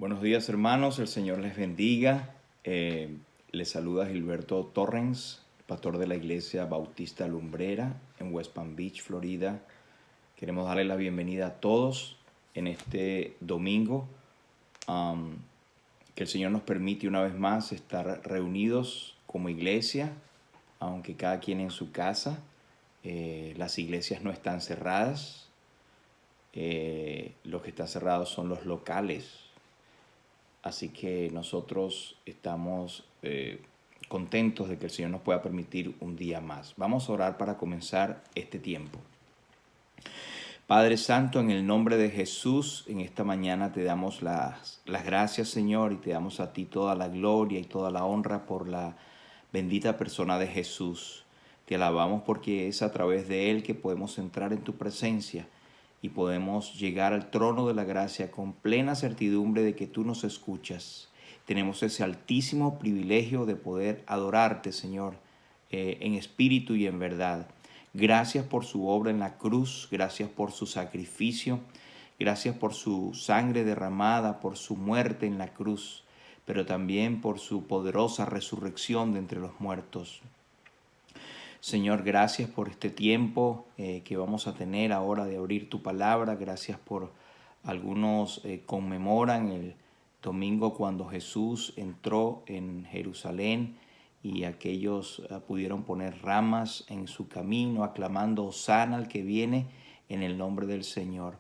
Buenos días, hermanos, el Señor les bendiga. Les saluda Gilberto Torrens, pastor de la Iglesia Bautista Lumbrera en West Palm Beach, Florida. Queremos darle la bienvenida a todos en este domingo, que el Señor nos permite una vez más estar reunidos como iglesia, aunque cada quien en su casa. Las iglesias no están cerradas. Los que están cerrados son los locales. Así que nosotros estamos contentos de que el Señor nos pueda permitir un día más. Vamos a orar para comenzar este tiempo. Padre Santo, en el nombre de Jesús, en esta mañana te damos las gracias, Señor, y te damos a ti toda la gloria y toda la honra por la bendita persona de Jesús. Te alabamos porque es a través de Él que podemos entrar en tu presencia y podemos llegar al trono de la gracia con plena certidumbre de que tú nos escuchas. Tenemos ese altísimo privilegio de poder adorarte, Señor, en espíritu y en verdad. Gracias por su obra en la cruz, gracias por su sacrificio, gracias por su sangre derramada, por su muerte en la cruz, pero también por su poderosa resurrección de entre los muertos. Señor, gracias por este tiempo que vamos a tener ahora de abrir tu palabra. Gracias por algunos conmemoran el domingo cuando Jesús entró en Jerusalén y aquellos pudieron poner ramas en su camino, aclamando Hosana al que viene en el nombre del Señor.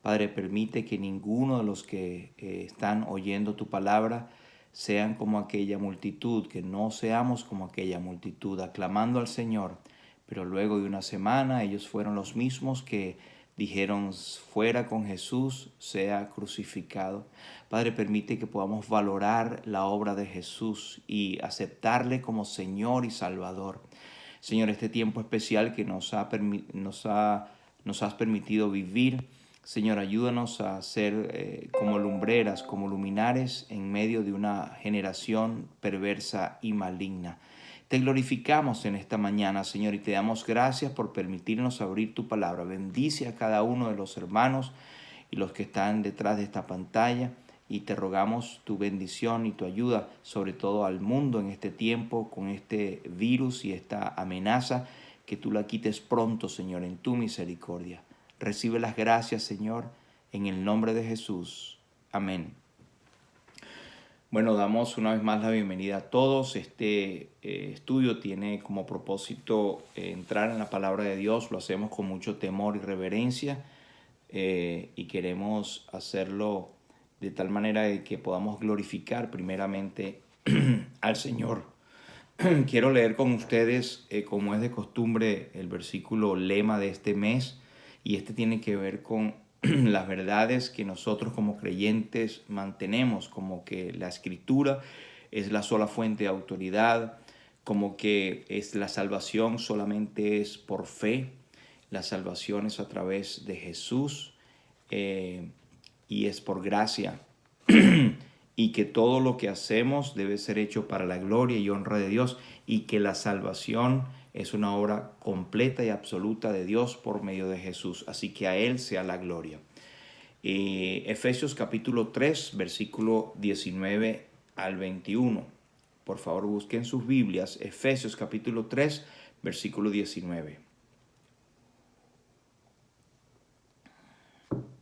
Padre, permite que ninguno de los que están oyendo tu palabra sean como aquella multitud, que no seamos como aquella multitud, aclamando al Señor. Pero luego de una semana ellos fueron los mismos que dijeron, fuera con Jesús, sea crucificado. Padre, permite que podamos valorar la obra de Jesús y aceptarle como Señor y Salvador. Señor, este tiempo especial que nos has permitido vivir, Señor, ayúdanos a ser como lumbreras, como luminares en medio de una generación perversa y maligna. Te glorificamos en esta mañana, Señor, y te damos gracias por permitirnos abrir tu palabra. Bendice a cada uno de los hermanos y los que están detrás de esta pantalla, y te rogamos tu bendición y tu ayuda, sobre todo al mundo en este tiempo, con este virus y esta amenaza, que tú la quites pronto, Señor, en tu misericordia. Recibe las gracias, Señor, en el nombre de Jesús. Amén. Bueno, damos una vez más la bienvenida a todos. Este estudio tiene como propósito entrar en la palabra de Dios. Lo hacemos con mucho temor y reverencia y queremos hacerlo de tal manera de que podamos glorificar primeramente al Señor. Quiero leer con ustedes, como es de costumbre, el versículo lema de este mes, y este tiene que ver con las verdades que nosotros como creyentes mantenemos, como que la Escritura es la sola fuente de autoridad, como que la salvación solamente es por fe, la salvación es a través de Jesús y es por gracia. Y que todo lo que hacemos debe ser hecho para la gloria y honra de Dios, y que la salvación es una obra completa y absoluta de Dios por medio de Jesús. Así que a Él sea la gloria. Efesios capítulo 3, versículo 19 al 21. Por favor, busquen sus Biblias. Efesios capítulo 3, versículo 19.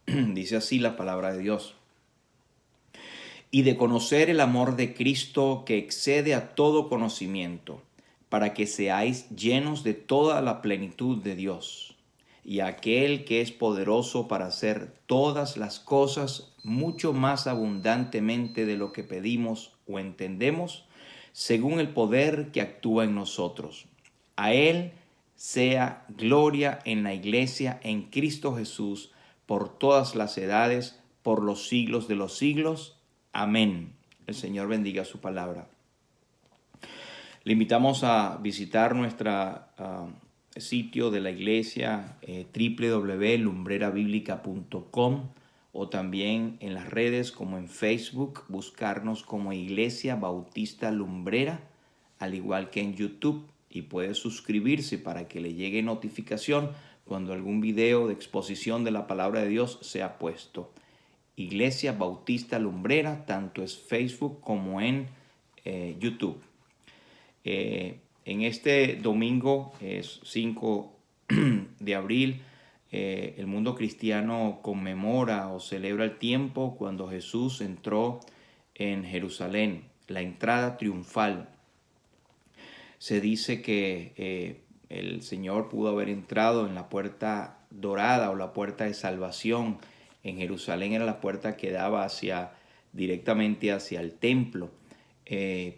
Dice así la palabra de Dios. Y de conocer el amor de Cristo que excede a todo conocimiento, para que seáis llenos de toda la plenitud de Dios. Y aquel que es poderoso para hacer todas las cosas mucho más abundantemente de lo que pedimos o entendemos, según el poder que actúa en nosotros. A Él sea gloria en la iglesia en Cristo Jesús por todas las edades, por los siglos de los siglos. Amén. El Señor bendiga su palabra. Le invitamos a visitar nuestro sitio de la iglesia, www.lumbrerabiblica.com, o también en las redes como en Facebook, buscarnos como Iglesia Bautista Lumbrera, al igual que en YouTube, y puede suscribirse para que le llegue notificación cuando algún video de exposición de la palabra de Dios sea puesto. Iglesia Bautista Lumbrera, tanto es Facebook como en YouTube. En este domingo, es 5 de abril, el mundo cristiano conmemora o celebra el tiempo cuando Jesús entró en Jerusalén, la entrada triunfal. Se dice que el Señor pudo haber entrado en la puerta dorada o la puerta de salvación. En Jerusalén era la puerta que daba directamente hacia el templo.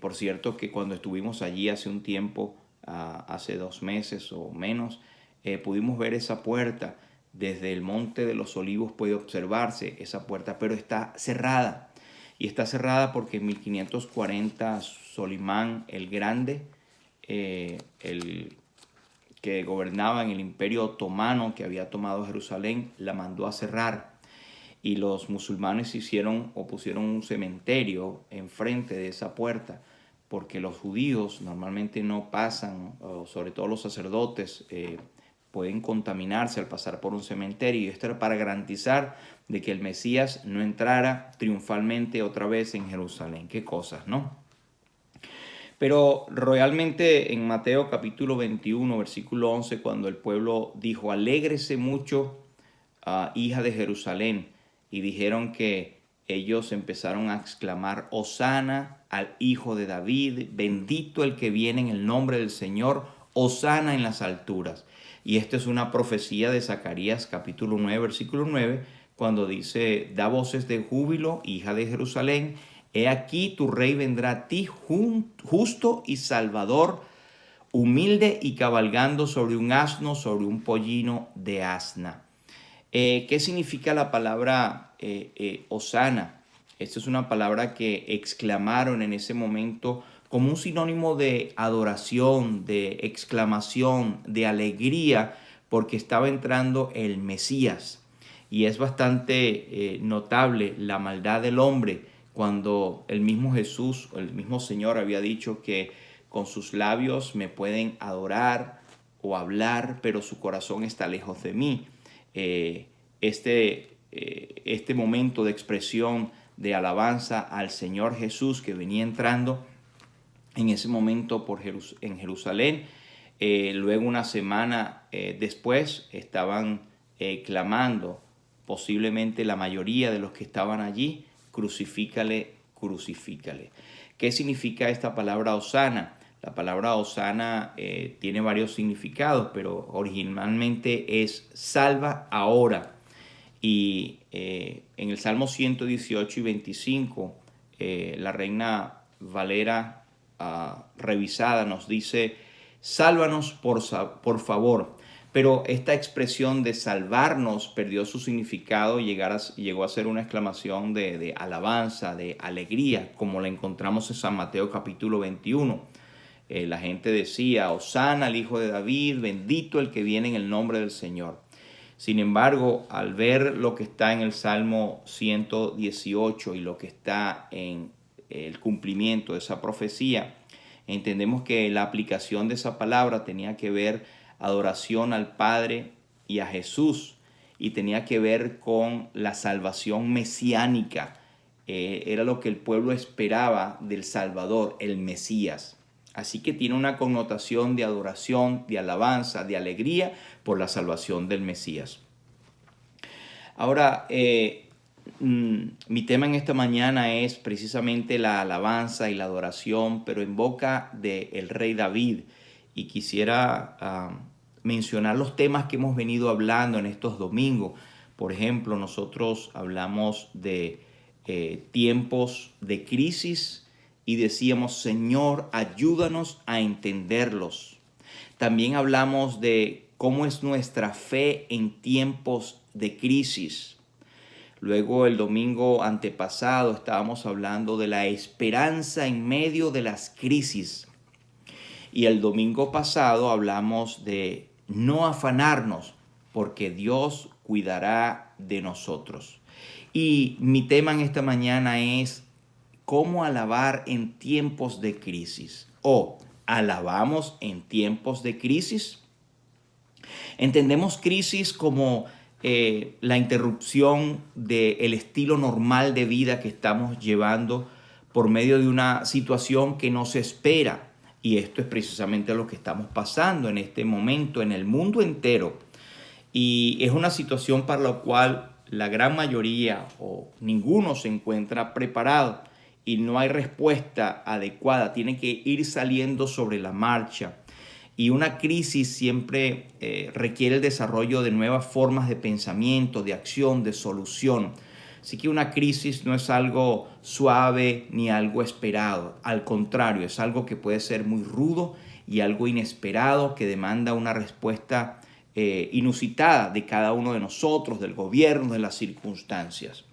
Por cierto que cuando estuvimos allí hace un tiempo, hace 2 meses o menos, pudimos ver esa puerta. Desde el Monte de los Olivos puede observarse esa puerta, pero está cerrada. Y está cerrada porque en 1540 Solimán el Grande, el que gobernaba en el Imperio Otomano, que había tomado Jerusalén, la mandó a cerrar. Y los musulmanes pusieron un cementerio enfrente de esa puerta, porque los judíos normalmente no pasan, sobre todo los sacerdotes, pueden contaminarse al pasar por un cementerio. Y esto era para garantizar de que el Mesías no entrara triunfalmente otra vez en Jerusalén. Qué cosas, ¿no? Pero realmente en Mateo capítulo 21, versículo 11, cuando el pueblo dijo, alégrese mucho, hija de Jerusalén, y dijeron que ellos empezaron a exclamar, Hosana al Hijo de David, bendito el que viene en el nombre del Señor, Hosana en las alturas. Y esta es una profecía de Zacarías capítulo 9, versículo 9, cuando dice, da voces de júbilo, hija de Jerusalén, he aquí tu rey vendrá a ti justo y salvador, humilde y cabalgando sobre un asno, sobre un pollino de asna. ¿Qué significa la palabra Hosana? Esta es una palabra que exclamaron en ese momento como un sinónimo de adoración, de exclamación, de alegría, porque estaba entrando el Mesías. Y es bastante notable la maldad del hombre cuando el mismo Jesús, el mismo Señor había dicho que con sus labios me pueden adorar o hablar, pero su corazón está lejos de mí. Este momento de expresión de alabanza al Señor Jesús que venía entrando en ese momento en Jerusalén. Luego una semana después estaban clamando, posiblemente la mayoría de los que estaban allí, crucifícale, crucifícale. ¿Qué significa esta palabra Hosana? La palabra Hosana tiene varios significados, pero originalmente es salva ahora. Y en el Salmo 118 y 25, la Reina Valera revisada nos dice, sálvanos por favor. Pero esta expresión de salvarnos perdió su significado y llegó a ser una exclamación de alabanza, de alegría, como la encontramos en San Mateo capítulo 21. La gente decía, Hosana al Hijo de David, bendito el que viene en el nombre del Señor. Sin embargo, al ver lo que está en el Salmo 118 y lo que está en el cumplimiento de esa profecía, entendemos que la aplicación de esa palabra tenía que ver adoración al Padre y a Jesús, y tenía que ver con la salvación mesiánica. Era lo que el pueblo esperaba del Salvador, el Mesías. Así que tiene una connotación de adoración, de alabanza, de alegría por la salvación del Mesías. Ahora, mi tema en esta mañana es precisamente la alabanza y la adoración, pero en boca del rey David. Y quisiera mencionar los temas que hemos venido hablando en estos domingos. Por ejemplo, nosotros hablamos de tiempos de crisis y decíamos, Señor, ayúdanos a entenderlos. También hablamos de cómo es nuestra fe en tiempos de crisis. Luego el domingo antepasado estábamos hablando de la esperanza en medio de las crisis. Y el domingo pasado hablamos de no afanarnos porque Dios cuidará de nosotros. Y mi tema en esta mañana es cómo alabar en tiempos de crisis. ¿O alabamos en tiempos de crisis? Entendemos crisis como la interrupción del estilo normal de vida que estamos llevando por medio de una situación que no se espera. Y esto es precisamente lo que estamos pasando en este momento en el mundo entero. Y es una situación para la cual la gran mayoría o ninguno se encuentra preparado y no hay respuesta adecuada. Tiene que ir saliendo sobre la marcha. Y una crisis siempre requiere el desarrollo de nuevas formas de pensamiento, de acción, de solución. Así que una crisis no es algo suave ni algo esperado. Al contrario, es algo que puede ser muy rudo y algo inesperado que demanda una respuesta inusitada de cada uno de nosotros, del gobierno, de las circunstancias.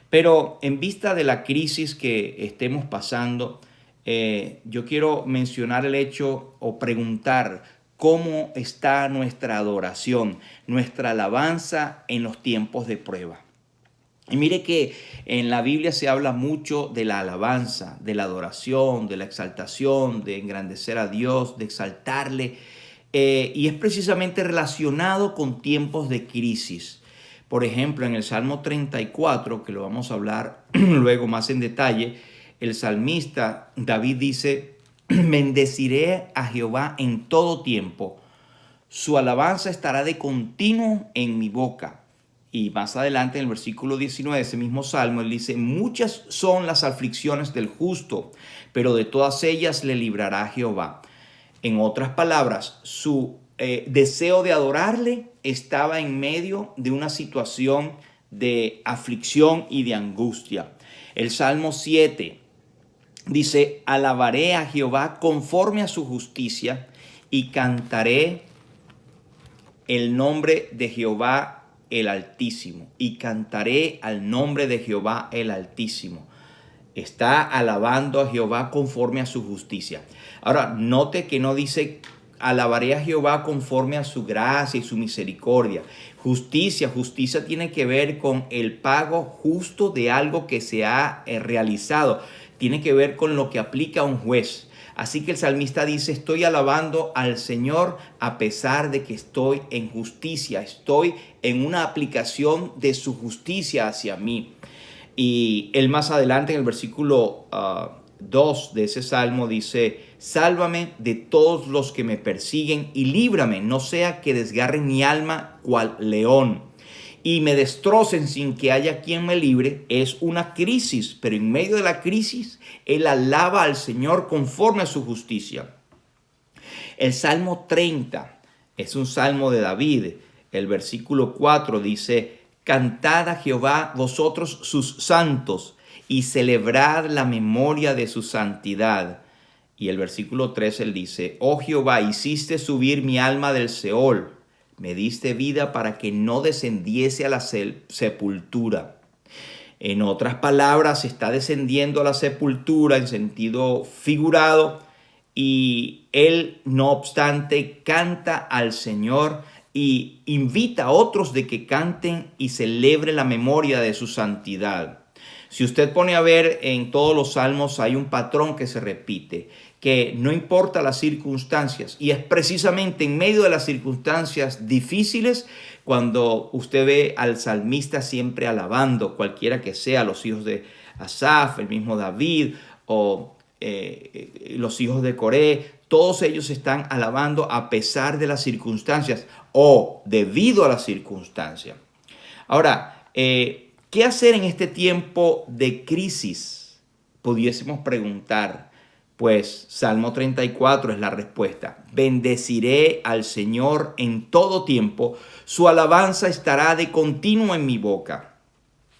Pero en vista de la crisis que estemos pasando, yo quiero mencionar el hecho o preguntar cómo está nuestra adoración, nuestra alabanza en los tiempos de prueba. Y mire que en la Biblia se habla mucho de la alabanza, de la adoración, de la exaltación, de engrandecer a Dios, de exaltarle. Y es precisamente relacionado con tiempos de crisis. Por ejemplo, en el Salmo 34, que lo vamos a hablar luego más en detalle, el salmista David dice: bendeciré a Jehová en todo tiempo, su alabanza estará de continuo en mi boca. Y más adelante en el versículo 19 de ese mismo salmo, él dice: muchas son las aflicciones del justo, pero de todas ellas le librará Jehová. En otras palabras, su deseo de adorarle estaba en medio de una situación de aflicción y de angustia. El Salmo 7 dice: alabaré a Jehová conforme a su justicia y cantaré el nombre de Jehová el Altísimo. Y cantaré al nombre de Jehová el Altísimo. Está alabando a Jehová conforme a su justicia. Ahora, note que no dice alabaré a Jehová conforme a su gracia y su misericordia. Justicia tiene que ver con el pago justo de algo que se ha realizado. Tiene que ver con lo que aplica un juez. Así que el salmista dice: estoy alabando al Señor a pesar de que estoy en justicia. Estoy en una aplicación de su justicia hacia mí. Y él más adelante en el versículo 2 de ese salmo dice: sálvame de todos los que me persiguen y líbrame, no sea que desgarren mi alma cual león y me destrocen sin que haya quien me libre. Es una crisis, pero en medio de la crisis él alaba al Señor conforme a su justicia. El Salmo 30 es un salmo de David. El versículo 4 dice: cantad a Jehová vosotros sus santos y celebrad la memoria de su santidad. Y el versículo 3 él dice: oh Jehová, hiciste subir mi alma del Seol, me diste vida para que no descendiese a la sepultura. En otras palabras, está descendiendo a la sepultura en sentido figurado, y él, no obstante, canta al Señor y invita a otros de que canten y celebren la memoria de su santidad. Si usted pone a ver en todos los salmos, hay un patrón que se repite, que no importa las circunstancias, y es precisamente en medio de las circunstancias difíciles cuando usted ve al salmista siempre alabando, cualquiera que sea, los hijos de Asaf, el mismo David o los hijos de Coré. Todos ellos están alabando a pesar de las circunstancias o debido a las circunstancias. Ahora, ¿qué hacer en este tiempo de crisis? Pudiésemos preguntar. Pues Salmo 34 es la respuesta. Bendeciré al Señor en todo tiempo. Su alabanza estará de continuo en mi boca.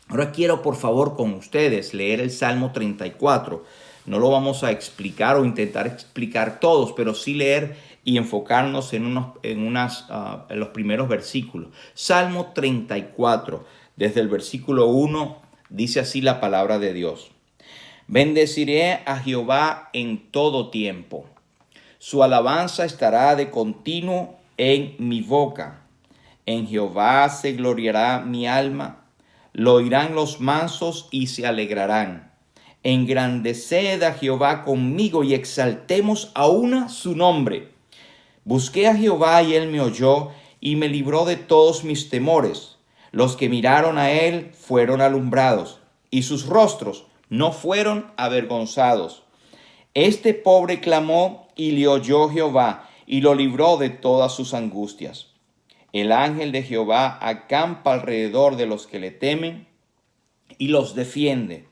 Ahora quiero, por favor, con ustedes leer el Salmo 34. No lo vamos a explicar o intentar explicar todos, pero sí leer y enfocarnos en los primeros versículos. Salmo 34, desde el versículo 1, dice así la palabra de Dios. Bendeciré a Jehová en todo tiempo. Su alabanza estará de continuo en mi boca. En Jehová se gloriará mi alma. Lo oirán los mansos y se alegrarán. Engrandeced a Jehová conmigo y exaltemos a una su nombre. Busqué a Jehová y él me oyó y me libró de todos mis temores. Los que miraron a él fueron alumbrados, y sus rostros no fueron avergonzados. Este pobre clamó y le oyó Jehová, y lo libró de todas sus angustias. El ángel de Jehová acampa alrededor de los que le temen y los defiende.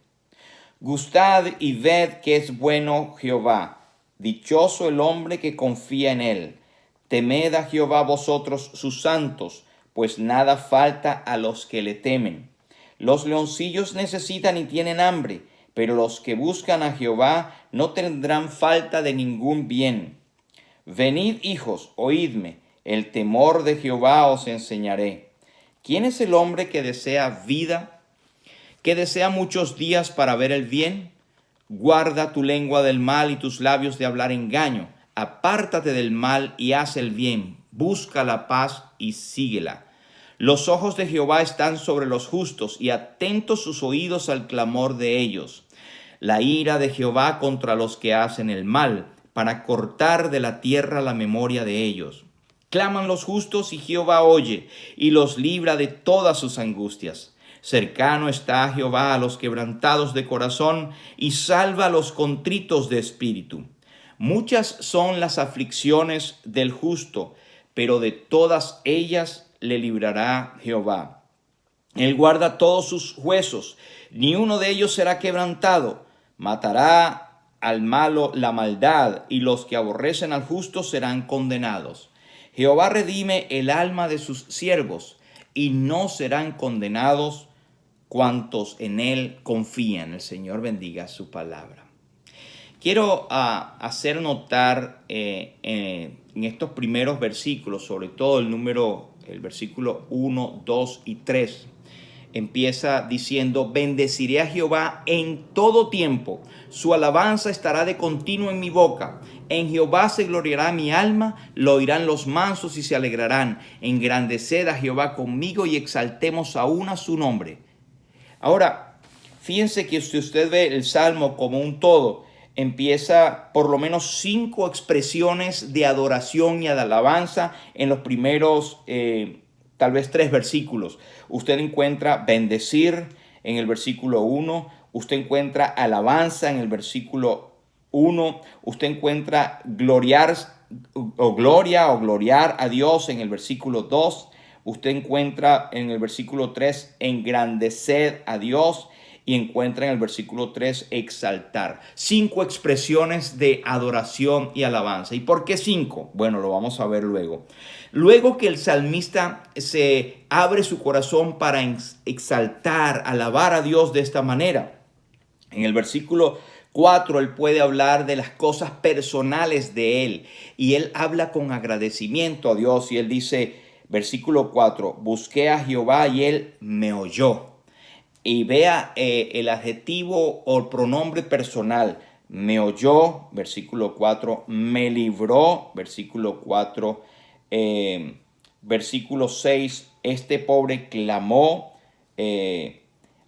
Gustad y ved que es bueno Jehová. Dichoso el hombre que confía en él. Temed a Jehová vosotros sus santos, pues nada falta a los que le temen. Los leoncillos necesitan y tienen hambre, pero los que buscan a Jehová no tendrán falta de ningún bien. Venid, hijos, oídme, el temor de Jehová os enseñaré. ¿Quién es el hombre que desea vida, que desea muchos días para ver el bien? Guarda tu lengua del mal y tus labios de hablar engaño. Apártate del mal y haz el bien. Busca la paz y síguela. Los ojos de Jehová están sobre los justos y atentos sus oídos al clamor de ellos. La ira de Jehová contra los que hacen el mal, para cortar de la tierra la memoria de ellos. Claman los justos y Jehová oye y los libra de todas sus angustias. Cercano está Jehová a los quebrantados de corazón y salva a los contritos de espíritu. Muchas son las aflicciones del justo, pero de todas ellas le librará Jehová. Él guarda todos sus huesos, ni uno de ellos será quebrantado. Matará al malo la maldad, y los que aborrecen al justo serán condenados. Jehová redime el alma de sus siervos, y no serán condenados cuantos en él confían. El Señor bendiga su palabra. Quiero hacer notar en estos primeros versículos, sobre todo el versículo 1, 2 y 3, empieza diciendo: bendeciré a Jehová en todo tiempo, su alabanza estará de continuo en mi boca. En Jehová se gloriará mi alma, lo oirán los mansos y se alegrarán. Engrandeced a Jehová conmigo y exaltemos aún a su nombre. Ahora, fíjense que si usted ve el Salmo como un todo, empieza por lo menos 5 expresiones de adoración y de alabanza en los primeros tal vez 3 versículos. Usted encuentra bendecir en el versículo 1, usted encuentra alabanza en el versículo 1, usted encuentra gloriar o gloriar a Dios en el versículo 2, usted encuentra en el versículo 3 engrandecer a Dios y encuentra en el versículo 3 exaltar. 5 expresiones de adoración y alabanza. ¿Y por qué 5? Bueno, lo vamos a ver luego. Luego que el salmista se abre su corazón para exaltar, alabar a Dios de esta manera, en el versículo 4 él puede hablar de las cosas personales de él y él habla con agradecimiento a Dios y él dice, versículo 4, busqué a Jehová y él me oyó. Y vea el adjetivo o el pronombre personal, me oyó, versículo 4, me libró, versículo 4, versículo 6, este pobre clamó.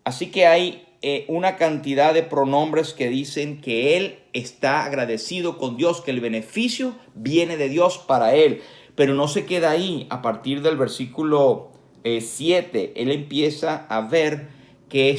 Así que hay una cantidad de pronombres que dicen que él está agradecido con Dios, que el beneficio viene de Dios para él. Pero no se queda ahí. A partir del versículo 7, él empieza a ver que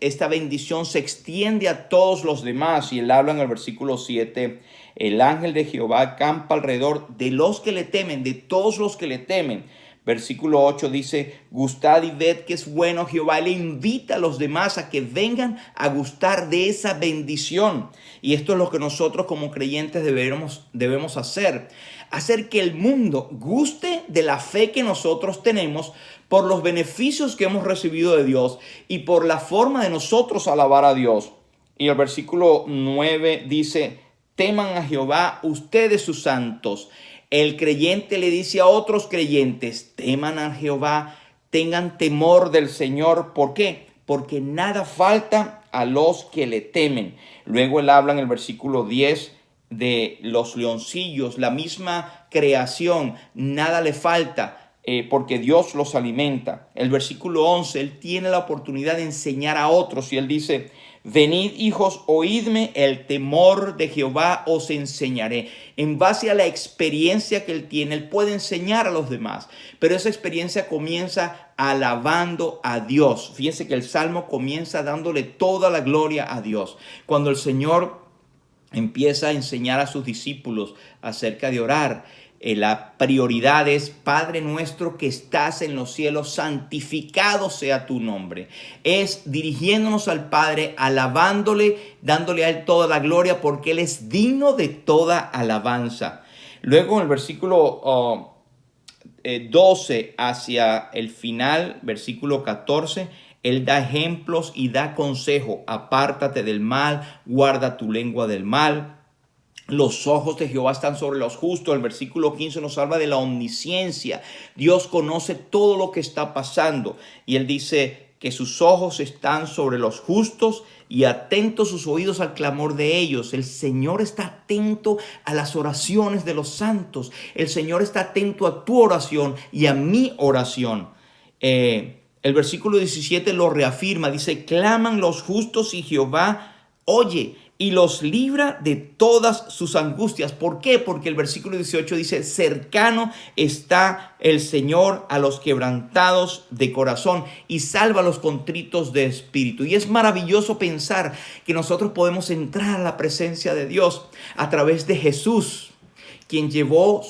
esta bendición se extiende a todos los demás. Y él habla en el versículo 7, el ángel de Jehová acampa alrededor de los que le temen, de todos los que le temen. Versículo 8 dice, gustad y ved que es bueno Jehová. Le invita a los demás a que vengan a gustar de esa bendición. Y esto es lo que nosotros como creyentes debemos hacer. Hacer que el mundo guste de la fe que nosotros tenemos por los beneficios que hemos recibido de Dios y por la forma de nosotros alabar a Dios. Y el versículo 9 dice, teman a Jehová ustedes sus santos. El creyente le dice a otros creyentes, teman a Jehová, tengan temor del Señor. ¿Por qué? Porque nada falta a los que le temen. Luego él habla en el versículo 10 de los leoncillos, la misma creación, nada le falta. porque Dios los alimenta. El versículo 11, Él tiene la oportunidad de enseñar a otros y Él dice: venid, hijos, oídme, el temor de Jehová os enseñaré. En base a la experiencia que Él tiene, Él puede enseñar a los demás, pero esa experiencia comienza alabando a Dios. Fíjense que el Salmo comienza dándole toda la gloria a Dios. Cuando el Señor empieza a enseñar a sus discípulos acerca de orar, la prioridad es: Padre nuestro que estás en los cielos, santificado sea tu nombre. Es dirigiéndonos al Padre, alabándole, dándole a Él toda la gloria, porque Él es digno de toda alabanza. Luego en el versículo 12 hacia el final, versículo 14, Él da ejemplos y da consejo: apártate del mal, guarda tu lengua del mal. Los ojos de Jehová están sobre los justos. El versículo 15 nos habla de la omnisciencia. Dios conoce todo lo que está pasando. Y Él dice que sus ojos están sobre los justos y atentos sus oídos al clamor de ellos. El Señor está atento a las oraciones de los santos. El Señor está atento a tu oración y a mi oración. El versículo 17 lo reafirma. Dice: claman los justos y Jehová oye y los libra de todas sus angustias. ¿Por qué? Porque el versículo 18 dice: cercano está el Señor a los quebrantados de corazón y salva a los contritos de espíritu. Y es maravilloso pensar que nosotros podemos entrar a la presencia de Dios a través de Jesús, quien llevó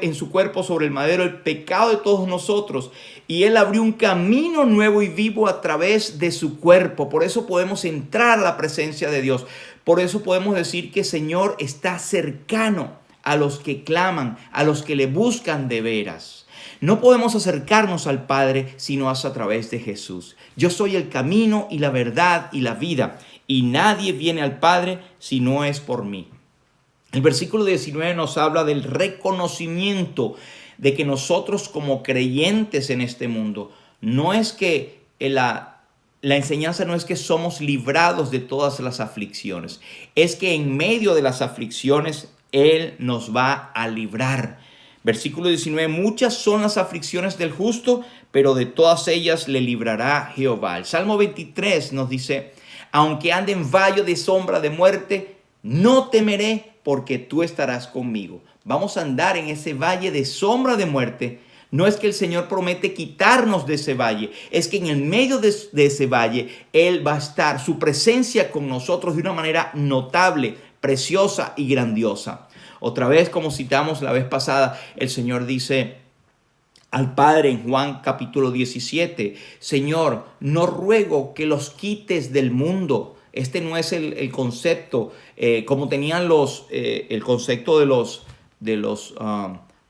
en su cuerpo sobre el madero el pecado de todos nosotros, y Él abrió un camino nuevo y vivo a través de su cuerpo. Por eso podemos entrar a la presencia de Dios. Por eso podemos decir que el Señor está cercano a los que claman, a los que le buscan de veras. No podemos acercarnos al Padre si no es a través de Jesús. Yo soy el camino y la verdad y la vida, y nadie viene al Padre si no es por mí. El versículo 19 nos habla del reconocimiento de que nosotros, como creyentes en este mundo, no es que la enseñanza no es que somos librados de todas las aflicciones, es que en medio de las aflicciones Él nos va a librar. Versículo 19: muchas son las aflicciones del justo, pero de todas ellas le librará Jehová. El Salmo 23 nos dice: aunque ande en valle de sombra de muerte, no temeré, porque tú estarás conmigo. Vamos a andar en ese valle de sombra de muerte. No es que el Señor promete quitarnos de ese valle, es que en el medio de ese valle Él va a estar, su presencia con nosotros de una manera notable, preciosa y grandiosa. Otra vez, como citamos la vez pasada, el Señor dice al Padre en Juan capítulo 17: Señor, no ruego que los quites del mundo. Este no es el concepto, como tenían el concepto de los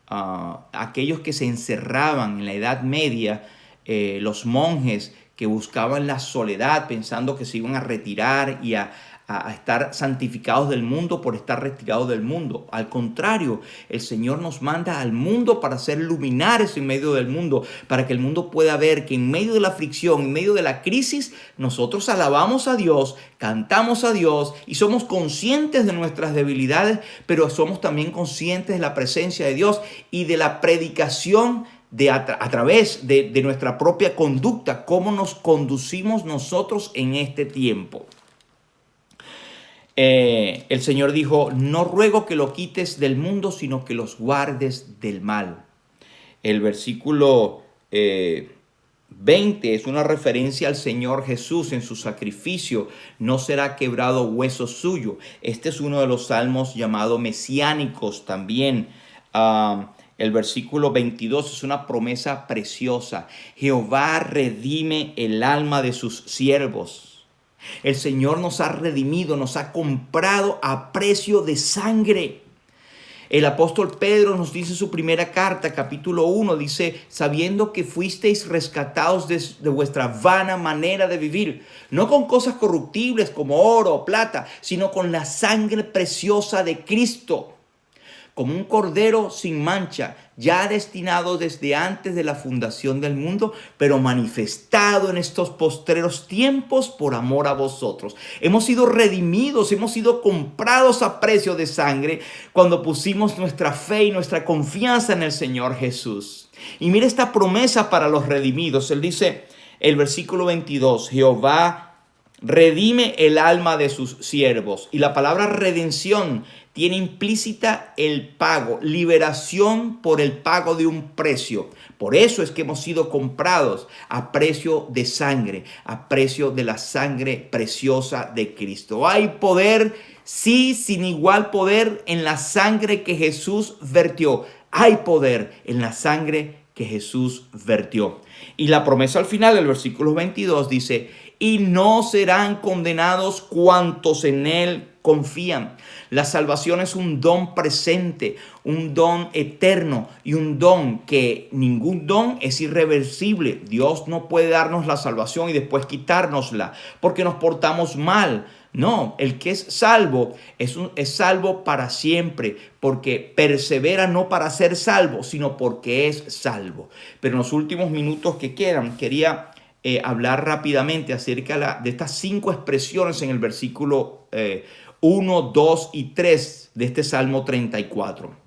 aquellos que se encerraban en la Edad Media, los monjes que buscaban la soledad pensando que se iban a retirar y a estar santificados del mundo por estar retirados del mundo. Al contrario, el Señor nos manda al mundo para ser luminares en medio del mundo, para que el mundo pueda ver que en medio de la aflicción, en medio de la crisis, nosotros alabamos a Dios, cantamos a Dios y somos conscientes de nuestras debilidades, pero somos también conscientes de la presencia de Dios y de la predicación a través de nuestra propia conducta, cómo nos conducimos nosotros en este tiempo. El Señor dijo: no ruego que lo quites del mundo, sino que los guardes del mal. El versículo 20 es una referencia al Señor Jesús en su sacrificio. No será quebrado hueso suyo. Este es uno de los salmos llamados mesiánicos también. El versículo 22 es una promesa preciosa. Jehová redime el alma de sus siervos. El Señor nos ha redimido, nos ha comprado a precio de sangre. El apóstol Pedro nos dice en su primera carta, capítulo 1, dice: sabiendo que fuisteis rescatados de vuestra vana manera de vivir, no con cosas corruptibles como oro o plata, sino con la sangre preciosa de Cristo, como un cordero sin mancha, ya destinado desde antes de la fundación del mundo, pero manifestado en estos postreros tiempos por amor a vosotros. Hemos sido redimidos, hemos sido comprados a precio de sangre cuando pusimos nuestra fe y nuestra confianza en el Señor Jesús. Y mira esta promesa para los redimidos. Él dice, el versículo 22, Jehová redime el alma de sus siervos. Y la palabra redención tiene implícita el pago, liberación por el pago de un precio. Por eso es que hemos sido comprados a precio de sangre, a precio de la sangre preciosa de Cristo. Hay poder, sí, sin igual poder en la sangre que Jesús vertió. Hay poder en la sangre que Jesús vertió. Y la promesa al final del versículo 22 dice, y no serán condenados cuantos en él confían. La salvación es un don presente, un don eterno y un don que ningún don es irreversible. Dios no puede darnos la salvación y después quitárnosla porque nos portamos mal. No, el que es salvo es salvo para siempre, porque persevera no para ser salvo, sino porque es salvo. Pero en los últimos minutos que quedan, quería hablar rápidamente acerca de estas 5 expresiones en el versículo 1, 2 y 3 de este Salmo 34.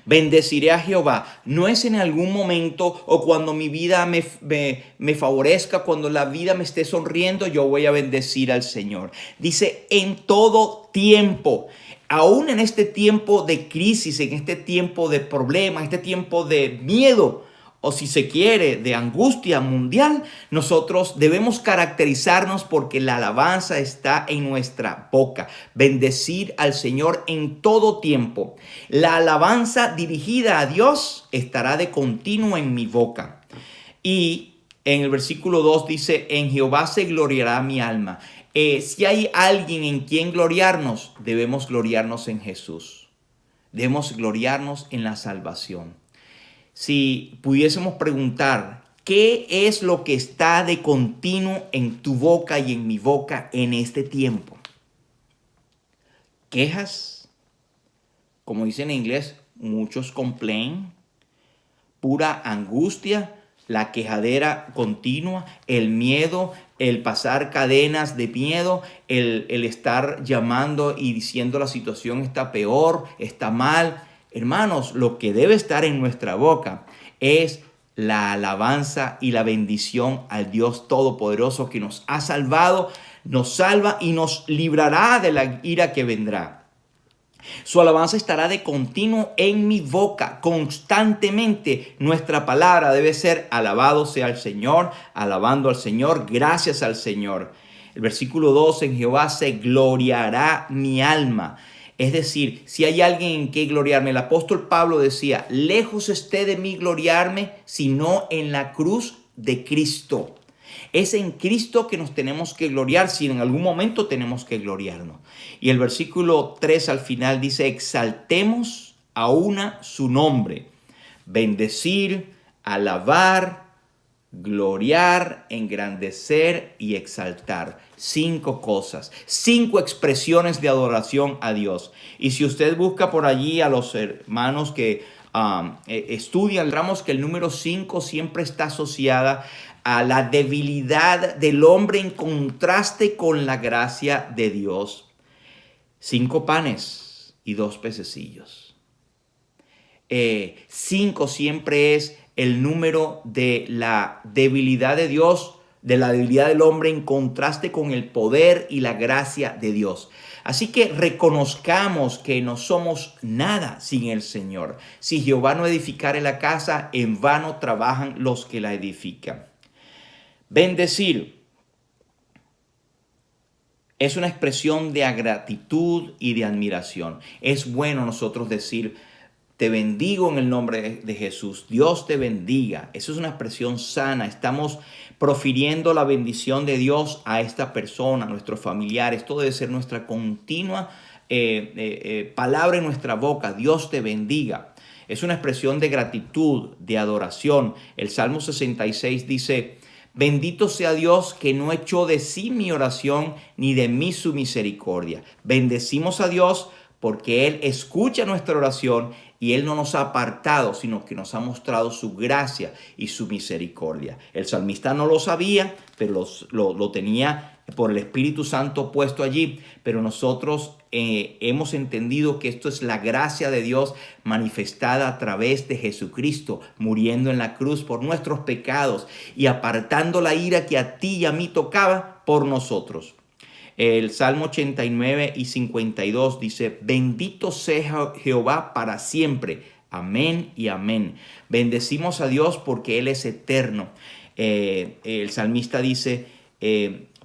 Bendeciré a Jehová. No es en algún momento o cuando mi vida me favorezca, cuando la vida me esté sonriendo, yo voy a bendecir al Señor. Dice en todo tiempo. Aún en este tiempo de crisis, en este tiempo de problemas, en este tiempo de miedo, o si se quiere, de angustia mundial, nosotros debemos caracterizarnos porque la alabanza está en nuestra boca. Bendecir al Señor en todo tiempo. La alabanza dirigida a Dios estará de continuo en mi boca. Y en el versículo 2 dice, en Jehová se gloriará mi alma. Si hay alguien en quien gloriarnos, debemos gloriarnos en Jesús. Debemos gloriarnos en la salvación. Si pudiésemos preguntar, ¿qué es lo que está de continuo en tu boca y en mi boca en este tiempo? ¿Quejas? Como dicen en inglés, muchos complain. Pura angustia, la quejadera continua, el miedo, el pasar cadenas de miedo, el estar llamando y diciendo la situación está peor, está mal. Hermanos, lo que debe estar en nuestra boca es la alabanza y la bendición al Dios Todopoderoso que nos ha salvado, nos salva y nos librará de la ira que vendrá. Su alabanza estará de continuo en mi boca, constantemente. Nuestra palabra debe ser alabado sea el Señor, alabando al Señor, gracias al Señor. El versículo 2, en Jehová se gloriará mi alma. Es decir, si hay alguien en que gloriarme, el apóstol Pablo decía, lejos esté de mí gloriarme, sino en la cruz de Cristo. Es en Cristo que nos tenemos que gloriar, si en algún momento tenemos que gloriarnos. Y el versículo 3 al final dice, exaltemos a una su nombre, bendecir, alabar, gloriar, engrandecer y exaltar. 5 cosas, 5 expresiones de adoración a Dios. Y si usted busca por allí a los hermanos que estudian, encontramos que el número 5 siempre está asociada a la debilidad del hombre en contraste con la gracia de Dios. 5 panes y 2 pececillos. 5 siempre es el número de la debilidad de Dios, de la debilidad del hombre en contraste con el poder y la gracia de Dios. Así que reconozcamos que no somos nada sin el Señor. Si Jehová no edificare la casa, en vano trabajan los que la edifican. Bendecir es una expresión de gratitud y de admiración. Es bueno nosotros decir, te bendigo en el nombre de Jesús. Dios te bendiga. Eso es una expresión sana. Estamos profiriendo la bendición de Dios a esta persona, a nuestros familiares. Esto debe ser nuestra continua palabra en nuestra boca. Dios te bendiga. Es una expresión de gratitud, de adoración. El Salmo 66 dice, bendito sea Dios que no echó de sí mi oración ni de mí su misericordia. Bendecimos a Dios porque Él escucha nuestra oración y Él no nos ha apartado, sino que nos ha mostrado su gracia y su misericordia. El salmista no lo sabía, pero lo tenía por el Espíritu Santo puesto allí, pero nosotros hemos entendido que esto es la gracia de Dios manifestada a través de Jesucristo, muriendo en la cruz por nuestros pecados y apartando la ira que a ti y a mí tocaba por nosotros. El Salmo 89 y 52 dice: bendito sea Jehová para siempre. Amén y amén. Bendecimos a Dios porque Él es eterno. El salmista dice: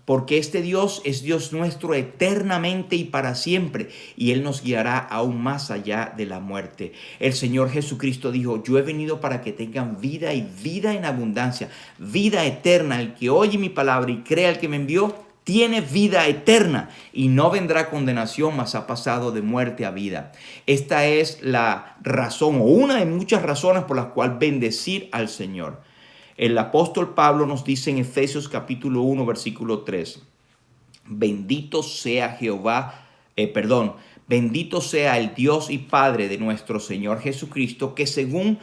porque este Dios es Dios nuestro eternamente y para siempre, y Él nos guiará aún más allá de la muerte. El Señor Jesucristo dijo: yo he venido para que tengan vida y vida en abundancia, vida eterna. El que oye mi palabra y crea al que me envió, tiene vida eterna y no vendrá condenación, mas ha pasado de muerte a vida. Esta es la razón, o una de muchas razones por las cuales bendecir al Señor. El apóstol Pablo nos dice en Efesios capítulo 1, versículo 3, bendito sea bendito sea el Dios y Padre de nuestro Señor Jesucristo, que según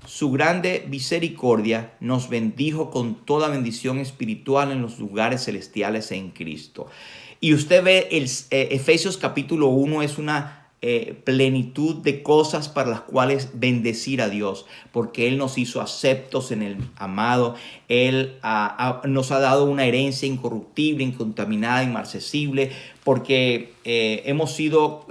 su grande misericordia nos bendijo con toda bendición espiritual en los lugares celestiales en Cristo. Y usted ve, Efesios capítulo 1 es una plenitud de cosas para las cuales bendecir a Dios, porque Él nos hizo aceptos en el amado. Él nos ha dado una herencia incorruptible, incontaminada, inmarcesible, porque hemos sido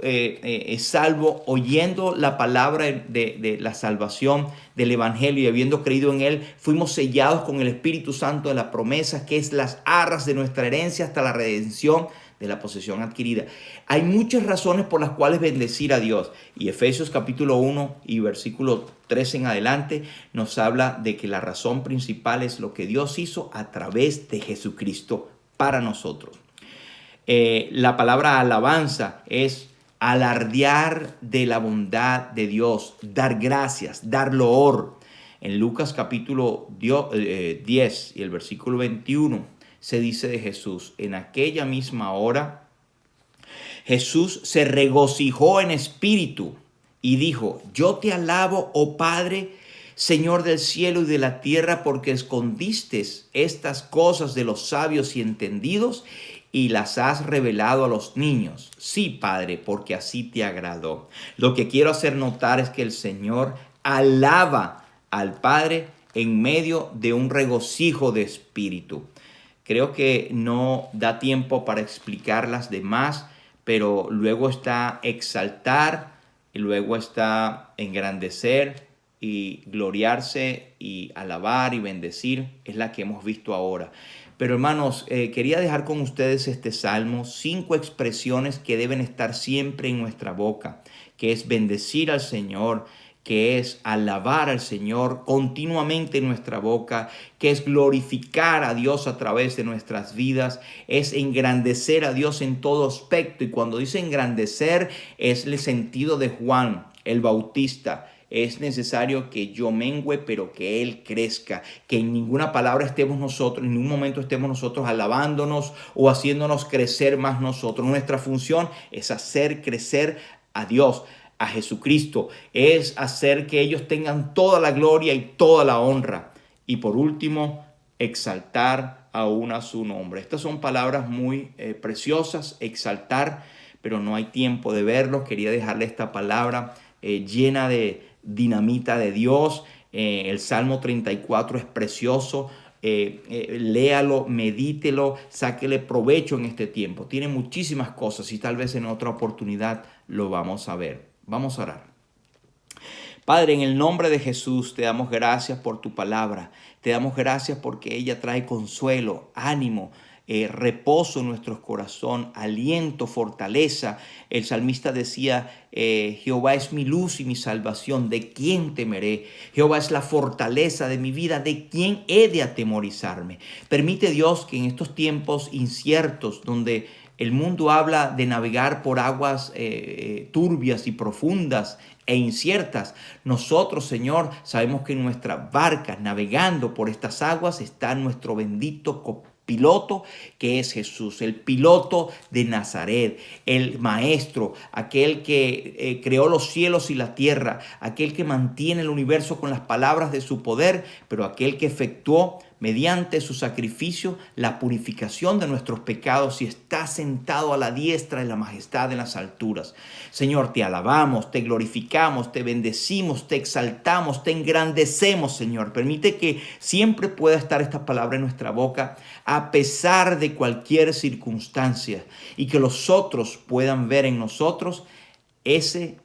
salvos oyendo la palabra de la salvación del Evangelio, y habiendo creído en Él, fuimos sellados con el Espíritu Santo de la promesa, que es las arras de nuestra herencia hasta la redención de la posesión adquirida. Hay muchas razones por las cuales bendecir a Dios, y Efesios capítulo 1 y versículo 3 en adelante nos habla de que la razón principal es lo que Dios hizo a través de Jesucristo para nosotros. La palabra alabanza es alardear de la bondad de Dios, dar gracias, dar loor. En Lucas capítulo 10 y el versículo 21 se dice de Jesús: en aquella misma hora Jesús se regocijó en espíritu y dijo: yo te alabo, oh Padre, Señor del cielo y de la tierra, porque escondiste estas cosas de los sabios y entendidos y las has revelado a los niños. Sí, Padre, porque así te agradó. Lo que quiero hacer notar es que el Señor alaba al Padre en medio de un regocijo de espíritu. Creo que no da tiempo para explicar las demás, pero luego está exaltar, y luego está engrandecer y gloriarse y alabar y bendecir. Es la que hemos visto ahora. Pero hermanos, quería dejar con ustedes este salmo, 5 expresiones que deben estar siempre en nuestra boca, que es bendecir al Señor, que es alabar al Señor continuamente en nuestra boca, que es glorificar a Dios a través de nuestras vidas, es engrandecer a Dios en todo aspecto. Y cuando dice engrandecer, es el sentido de Juan el Bautista. Es necesario que yo mengüe, pero que Él crezca, que en ninguna palabra estemos nosotros, en ningún momento estemos nosotros alabándonos o haciéndonos crecer más nosotros. Nuestra función es hacer crecer a Dios, a Jesucristo, es hacer que ellos tengan toda la gloria y toda la honra. Y por último, exaltar aún a su nombre. Estas son palabras muy preciosas, exaltar, pero no hay tiempo de verlo. Quería dejarle esta palabra llena de dinamita de Dios. El Salmo 34 es precioso. Léalo, medítelo, sáquele provecho en este tiempo. Tiene muchísimas cosas y tal vez en otra oportunidad lo vamos a ver. Vamos a orar. Padre, en el nombre de Jesús te damos gracias por tu palabra. Te damos gracias porque ella trae consuelo, ánimo, reposo en nuestros corazones, aliento, fortaleza. El salmista decía: Jehová es mi luz y mi salvación, ¿de quién temeré? Jehová es la fortaleza de mi vida, ¿de quién he de atemorizarme? Permite, Dios, que en estos tiempos inciertos, donde el mundo habla de navegar por aguas turbias y profundas e inciertas, nosotros, Señor, sabemos que en nuestras barcas, navegando por estas aguas, está nuestro bendito piloto, que es Jesús, el piloto de Nazaret, el maestro, aquel que creó los cielos y la tierra, aquel que mantiene el universo con las palabras de su poder, pero aquel que efectuó mediante su sacrificio la purificación de nuestros pecados y está sentado a la diestra de la majestad en las alturas. Señor, te alabamos, te glorificamos, te bendecimos, te exaltamos, te engrandecemos, Señor. Permite que siempre pueda estar esta palabra en nuestra boca a pesar de cualquier circunstancia y que los otros puedan ver en nosotros ese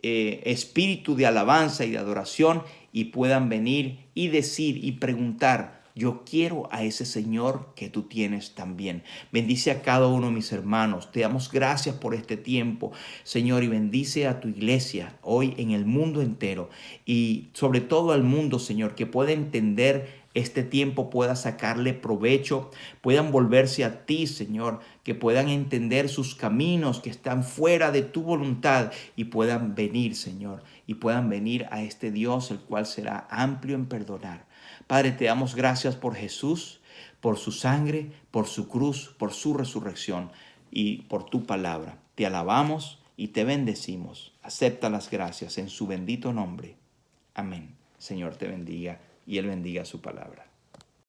espíritu de alabanza y de adoración y puedan venir y decir y preguntar: yo quiero a ese Señor que tú tienes también. Bendice a cada uno de mis hermanos. Te damos gracias por este tiempo, Señor, y bendice a tu iglesia hoy en el mundo entero y sobre todo al mundo, Señor, que pueda entender este tiempo, pueda sacarle provecho, puedan volverse a ti, Señor, que puedan entender sus caminos que están fuera de tu voluntad y puedan venir, Señor, y puedan venir a este Dios, el cual será amplio en perdonar. Padre, te damos gracias por Jesús, por su sangre, por su cruz, por su resurrección y por tu palabra. Te alabamos y te bendecimos. Acepta las gracias en su bendito nombre. Amén. Señor te bendiga y Él bendiga su palabra.